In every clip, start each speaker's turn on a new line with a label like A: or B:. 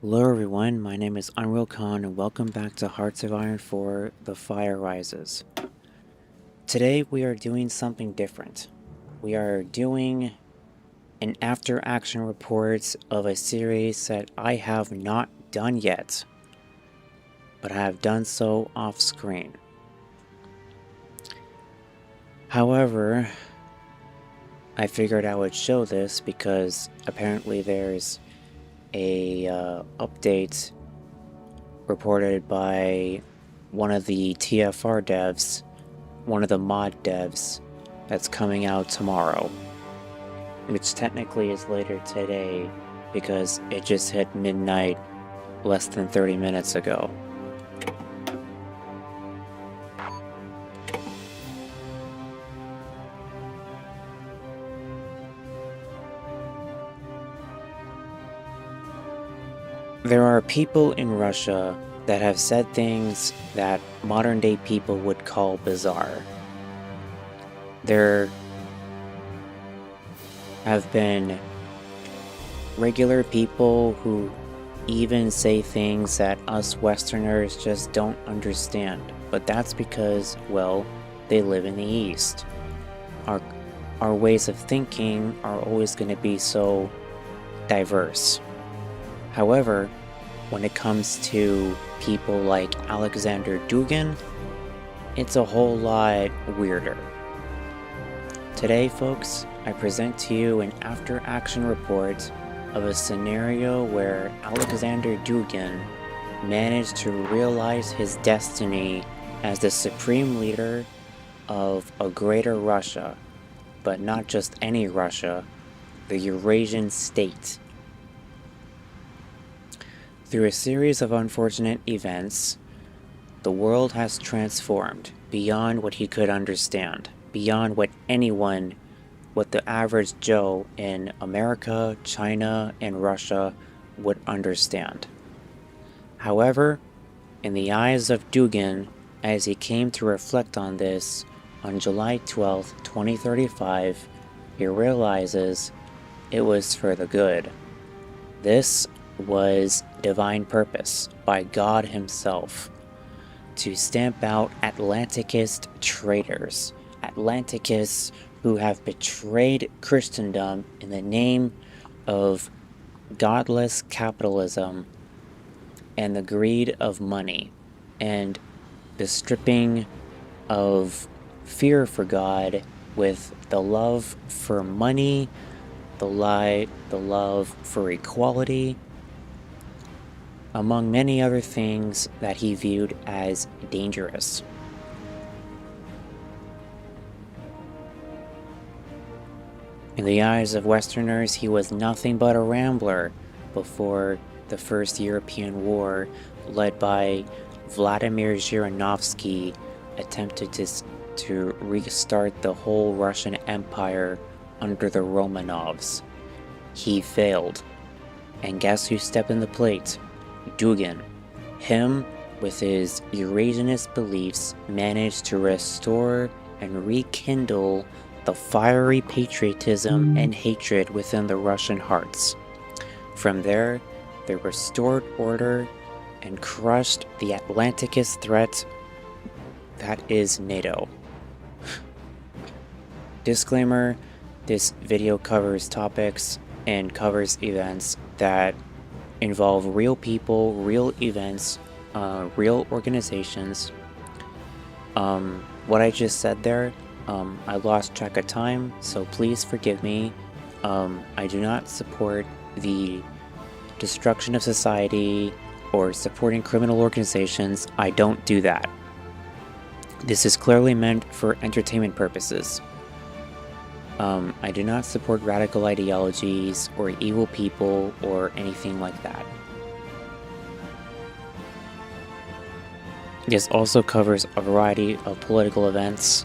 A: Hello everyone, my name is Unreal Khan and welcome back to Hearts of Iron 4, The Fire Rises. Today we are doing something different. We are doing an after-action report of a series that I have not done yet, but I have done so off-screen. However, I figured I would show this because apparently there's a update reported by one of the TFR devs, one of the mod devs, that's coming out tomorrow, which technically is later today because it just hit midnight less than 30 minutes ago. There are people in Russia that have said things that modern day people would call bizarre. There have been regular people who even say things that us Westerners just don't understand, but that's because, well, they live in the East. Our ways of thinking are always going to be so diverse. However, when it comes to people like Alexander Dugin, it's a whole lot weirder. Today, folks, I present to you an after-action report of a scenario where Alexander Dugin managed to realize his destiny as the supreme leader of a greater Russia, but not just any Russia, the Eurasian state. Through a series of unfortunate events, the world has transformed beyond what he could understand, beyond what the average Joe in America, China, and Russia would understand. However, in the eyes of Dugin, as he came to reflect on this on July 12, 2035, he realizes it was for the good. This was divine purpose by God himself to stamp out Atlanticist traitors, Atlanticists who have betrayed Christendom in the name of godless capitalism and the greed of money and the stripping of fear for God with the love for money, the love for equality, among many other things that he viewed as dangerous. In the eyes of Westerners, he was nothing but a rambler before the First European War, led by Vladimir Zhirinovsky, attempted to restart the whole Russian Empire under the Romanovs. He failed. And guess who stepped in the plate? Dugin. Him, with his Eurasianist beliefs, managed to restore and rekindle the fiery patriotism and hatred within the Russian hearts. From there, they restored order and crushed the Atlanticist threat that is NATO. Disclaimer, this video covers topics and covers events that involve real people, real events, real organizations. What I just said there, I lost track of time, so please forgive me. I do not support the destruction of society or supporting criminal organizations. I don't do that. This is clearly meant for entertainment purposes. I do not support radical ideologies or evil people or anything like that. This also covers a variety of political events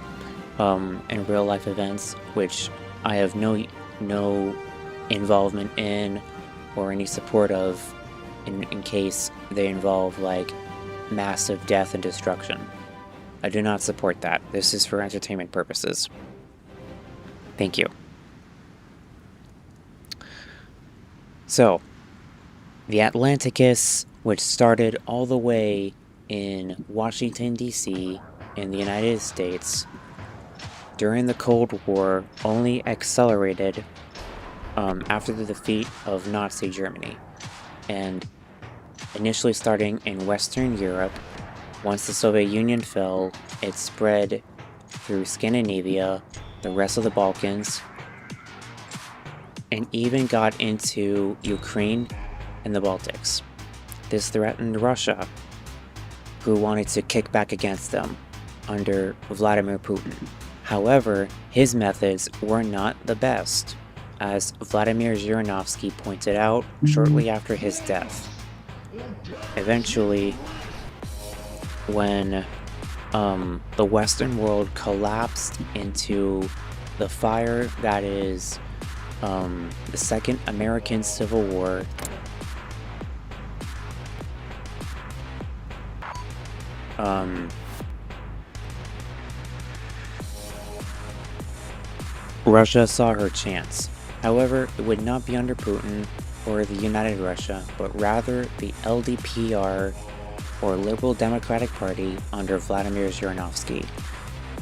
A: and real life events which I have no involvement in or any support of in case they involve like massive death and destruction. I do not support that. This is for entertainment purposes. Thank you. So, The Atlanticus, which started all the way in Washington, D.C., in the United States, during the Cold War, only accelerated after the defeat of Nazi Germany, and initially starting in Western Europe. Once the Soviet Union fell, it spread through Scandinavia, the rest of the Balkans, and even got into Ukraine and the Baltics. This threatened Russia, who wanted to kick back against them under Vladimir Putin. However, his methods were not the best, as Vladimir Zhirinovsky pointed out shortly after his death. Eventually, when the Western world collapsed into the fire that is the Second American Civil War, Russia saw her chance. However, it would not be under Putin or the United Russia, but rather the LDPR, or Liberal Democratic Party, under Vladimir Zhirinovsky.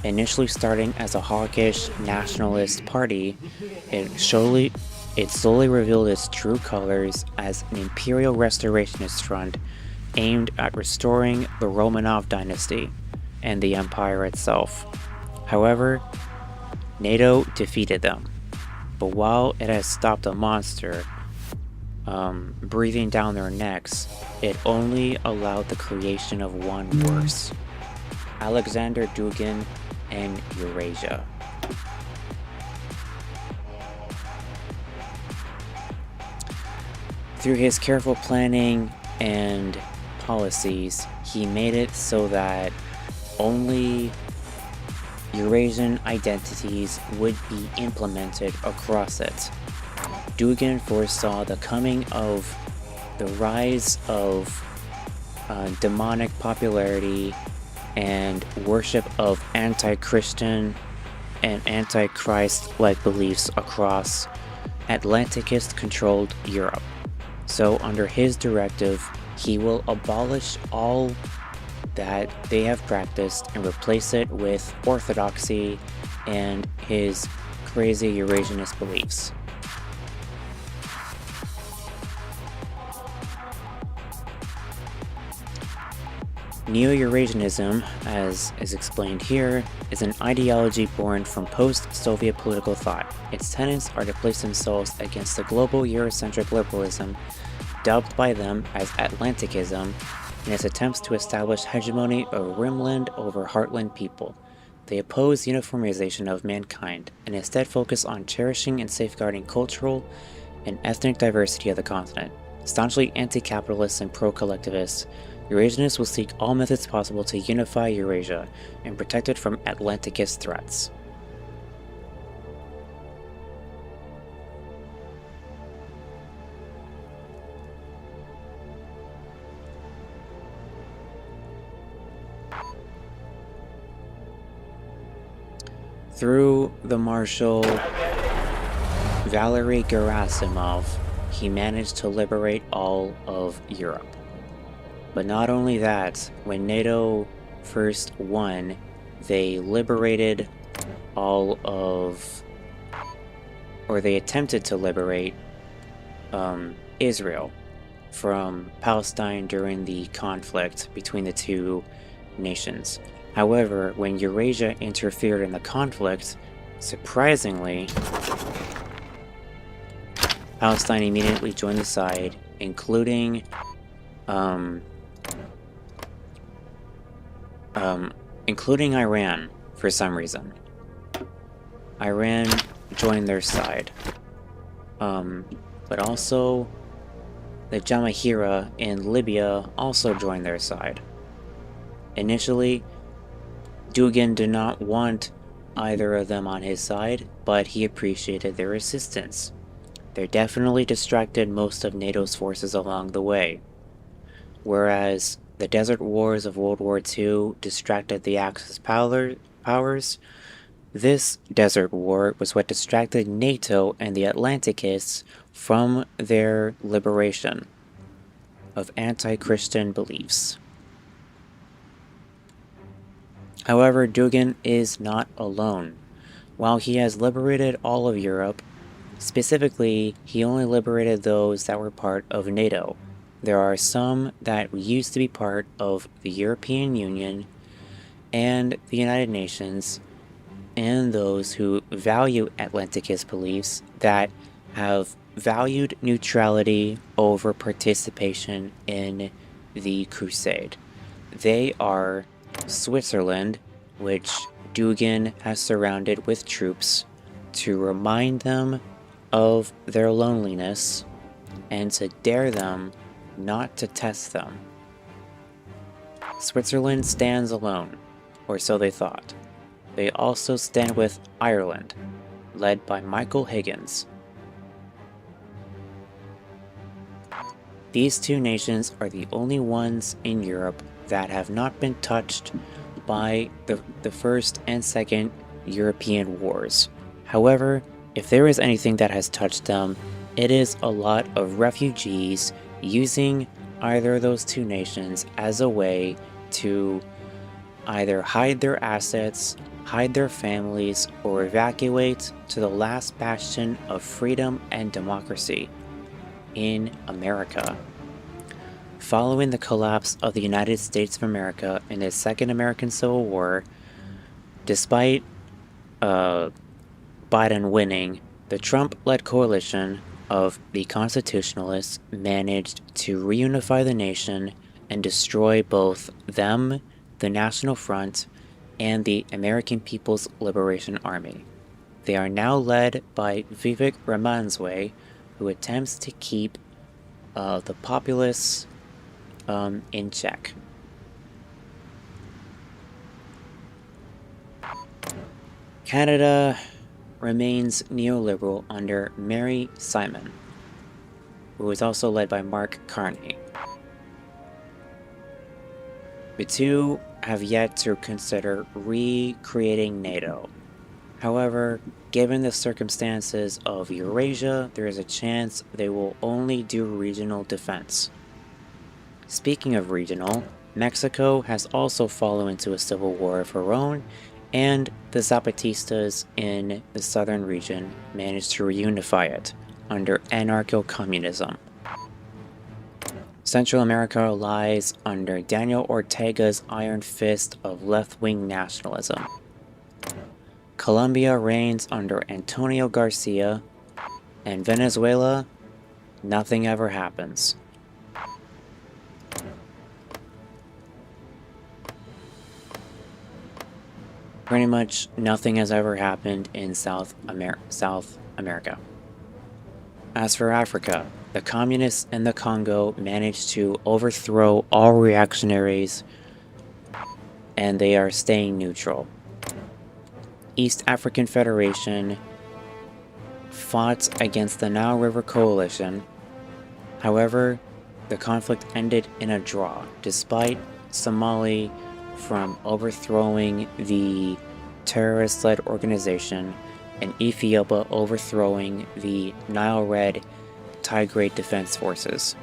A: Initially starting as a hawkish nationalist party, it slowly revealed its true colors as an imperial restorationist front aimed at restoring the Romanov dynasty and the empire itself. However, NATO defeated them, but while it has stopped a monster breathing down their necks, it only allowed the creation of one worse: Alexander Dugin and Eurasia. Through his careful planning and policies, he made it so that only Eurasian identities would be implemented across it. Dugin foresaw the coming of the rise of demonic popularity and worship of anti-Christian and anti-Christ-like beliefs across Atlanticist-controlled Europe. So under his directive, he will abolish all that they have practiced and replace it with orthodoxy and his crazy Eurasianist beliefs. Neo-Eurasianism, as is explained here, is an ideology born from post-Soviet political thought. Its tenets are to place themselves against the global Eurocentric liberalism, dubbed by them as Atlanticism, in its attempts to establish hegemony of rimland over heartland people. They oppose uniformization of mankind, and instead focus on cherishing and safeguarding cultural and ethnic diversity of the continent. Staunchly anti-capitalist and pro-collectivist, Eurasianists will seek all methods possible to unify Eurasia and protect it from Atlanticist threats. Through the Marshal Valery Gerasimov, he managed to liberate all of Europe. But not only that, when NATO first won, they liberated they attempted to liberate Israel from Palestine during the conflict between the two nations. However, when Eurasia interfered in the conflict, surprisingly, Palestine immediately joined the side, including Iran for some reason. Iran joined their side. But also the Jamahira in Libya also joined their side. Initially, Dugin did not want either of them on his side, but he appreciated their assistance. They definitely distracted most of NATO's forces along the way. Whereas the Desert Wars of World War II distracted the Axis powers, this Desert War was what distracted NATO and the Atlanticists from their liberation. of anti-Christian beliefs. However, Dugin is not alone. While he has liberated all of Europe, specifically, he only liberated those that were part of NATO. There are some that used to be part of the European Union and the United Nations, and those who value Atlanticist beliefs that have valued neutrality over participation in the crusade. They are Switzerland, which Dugin has surrounded with troops to remind them of their loneliness and to dare them not to test them. Switzerland stands alone, or so they thought. They also stand with Ireland, led by Michael Higgins. These two nations are the only ones in Europe that have not been touched by the First and Second European Wars. However, if there is anything that has touched them, it is a lot of refugees using either of those two nations as a way to either hide their assets, hide their families, or evacuate to the last bastion of freedom and democracy in America. Following the collapse of the United States of America in the Second American Civil War, despite Biden winning, the Trump-led coalition of the Constitutionalists managed to reunify the nation and destroy both them, the National Front, and the American People's Liberation Army. They are now led by Vivek Ramaswamy, who attempts to keep the populace in check. Canada remains neoliberal under Mary Simon, who is also led by Mark Carney. The two have yet to consider recreating NATO. However, given the circumstances of Eurasia, there is a chance they will only do regional defense. Speaking of regional, Mexico has also fallen into a civil war of her own, and the Zapatistas in the southern region managed to reunify it under anarcho-communism. Central America lies under Daniel Ortega's iron fist of left-wing nationalism. Colombia reigns under Antonio Garcia, and Venezuela, nothing ever happens. Pretty much nothing has ever happened in South America. As for Africa, the communists in the Congo managed to overthrow all reactionaries, and they are staying neutral. East African Federation fought against the Nile River Coalition. However, the conflict ended in a draw, despite Somali from overthrowing the terrorist-led organization and Ethiopia overthrowing the Nile Red Tigray Defense Forces.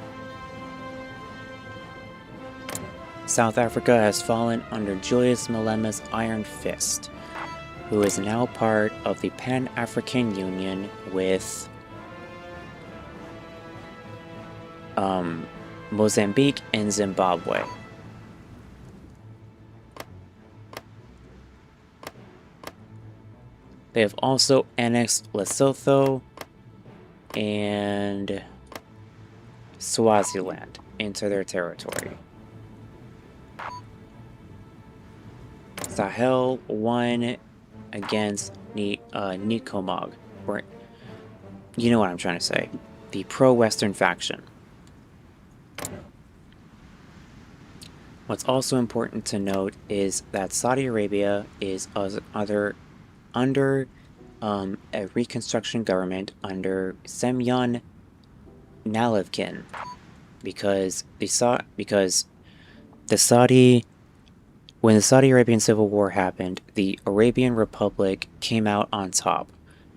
A: South Africa has fallen under Julius Malema's iron fist, who is now part of the Pan-African Union with Mozambique and Zimbabwe. They have also annexed Lesotho and Swaziland into their territory. Sahel won against Nikomog, or you know what I'm trying to say, the pro-Western faction. What's also important to note is that Saudi Arabia is under a reconstruction government under Semyon Nalivkin, because when the Saudi Arabian Civil War happened, the Arabian Republic came out on top.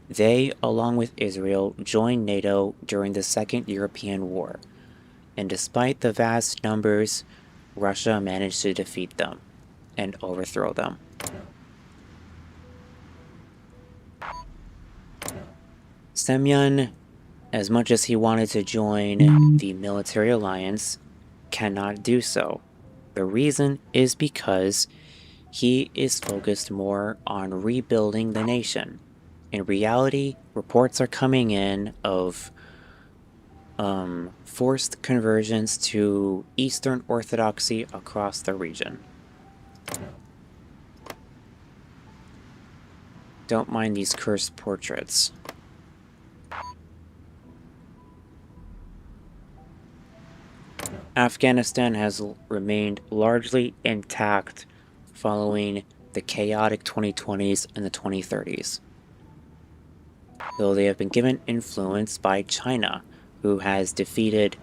A: They, along with Israel, joined NATO during the Second European War. and despite the vast numbers, Russia managed to defeat them and overthrow them. Semyon, as much as he wanted to join the military alliance, cannot do so. The reason is because he is focused more on rebuilding the nation. In reality, reports are coming in of forced conversions to Eastern Orthodoxy across the region. Don't mind these cursed portraits. Afghanistan has remained largely intact following the chaotic 2020s and the 2030s. Though they have been given influence by China, who has defeated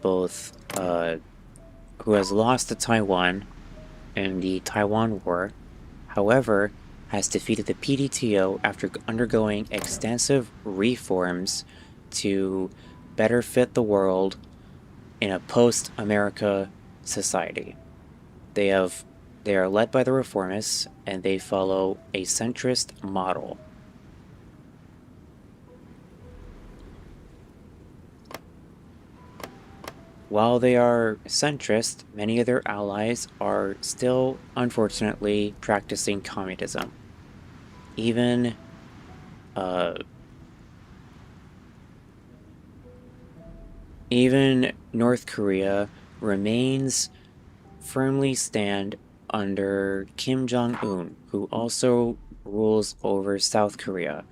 A: both, who has lost to Taiwan in the Taiwan War, however, has defeated the PDTO after undergoing extensive reforms to better fit the world in a post-America society. They are led by the reformists, and they follow a centrist model. While they are centrist, many of their allies are still, unfortunately, practicing communism. Even North Korea remains firmly stand under Kim Jong-un, who also rules over South Korea.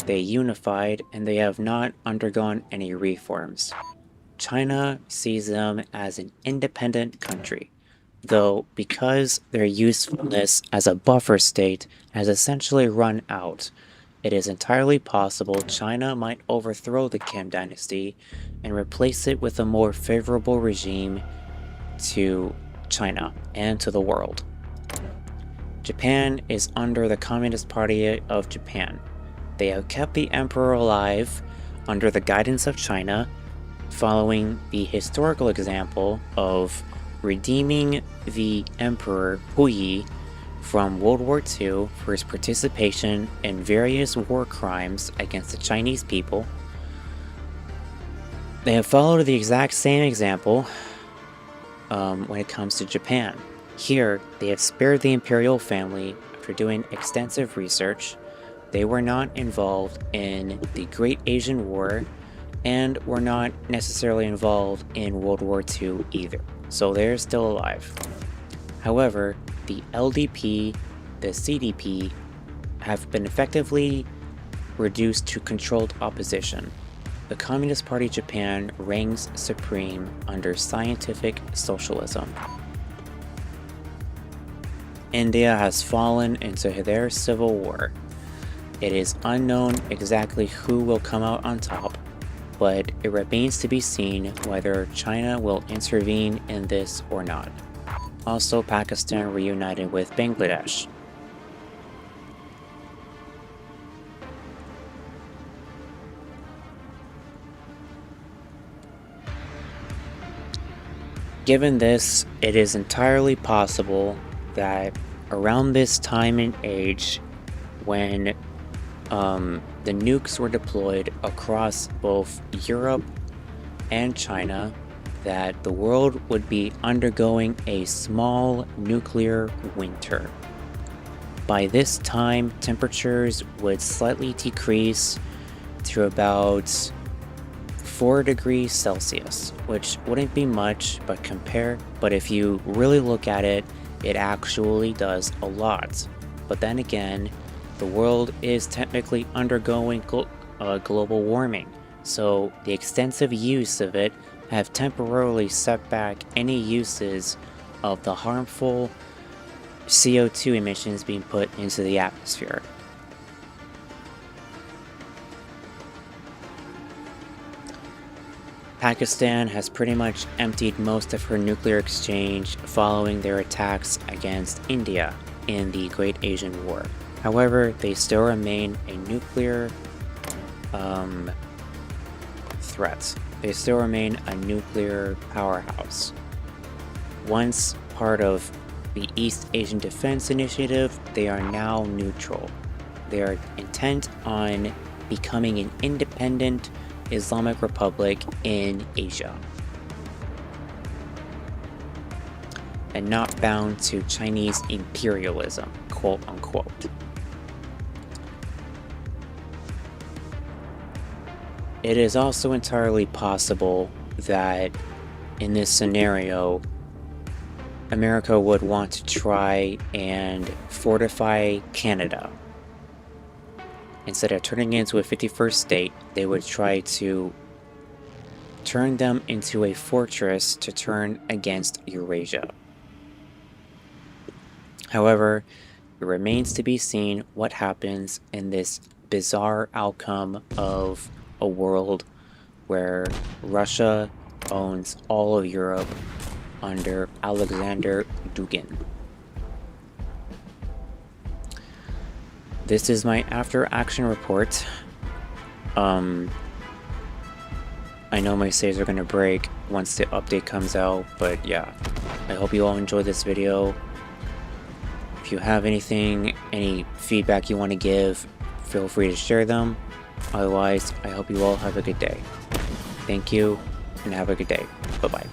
A: They unified, and they have not undergone any reforms. China sees them as an independent country, though because their usefulness as a buffer state has essentially run out, it is entirely possible China might overthrow the Kim dynasty and replace it with a more favorable regime to China and to the world. Japan is under the Communist Party of Japan. They have kept the emperor alive under the guidance of China, following the historical example of redeeming the Emperor Puyi from World War II for his participation in various war crimes against the Chinese people. They have followed the exact same example when it comes to Japan. Here, they have spared the imperial family after doing extensive research. They were not involved in the Great Asian War, and were not necessarily involved in World War II either, so they're still alive. However, the LDP, the CDP, have been effectively reduced to controlled opposition. The Communist Party Japan reigns supreme under scientific socialism. India has fallen into their civil war. It is unknown exactly who will come out on top, but it remains to be seen whether China will intervene in this or not. Also, Pakistan reunited with Bangladesh. Given this, it is entirely possible that around this time and age, when the nukes were deployed across both Europe and China, that the world would be undergoing a small nuclear winter. By this time, temperatures would slightly decrease to about 4 degrees Celsius, which wouldn't be much, but if you really look at it, it actually does a lot. But then again, the world is technically undergoing global warming, so the extensive use of it have temporarily set back any uses of the harmful CO2 emissions being put into the atmosphere. Pakistan has pretty much emptied most of her nuclear exchange following their attacks against India in the Great Asian War. However, they still remain a nuclear threat. They still remain a nuclear powerhouse. Once part of the East Asian Defense Initiative, they are now neutral. They are intent on becoming an independent Islamic Republic in Asia, and not bound to Chinese imperialism, quote unquote. It is also entirely possible that in this scenario, America would want to try and fortify Canada. Instead of turning it into a 51st state, they would try to turn them into a fortress to turn against Eurasia. However, it remains to be seen what happens in this bizarre outcome of a world where Russia owns all of Europe under Alexander Dugin. This is my after action report. I know my saves are gonna break once the update comes out, but yeah, I hope you all enjoyed this video. If you have any feedback you want to give, feel free to share them. Otherwise, I hope you all have a good day. Thank you, and have a good day. Bye-bye.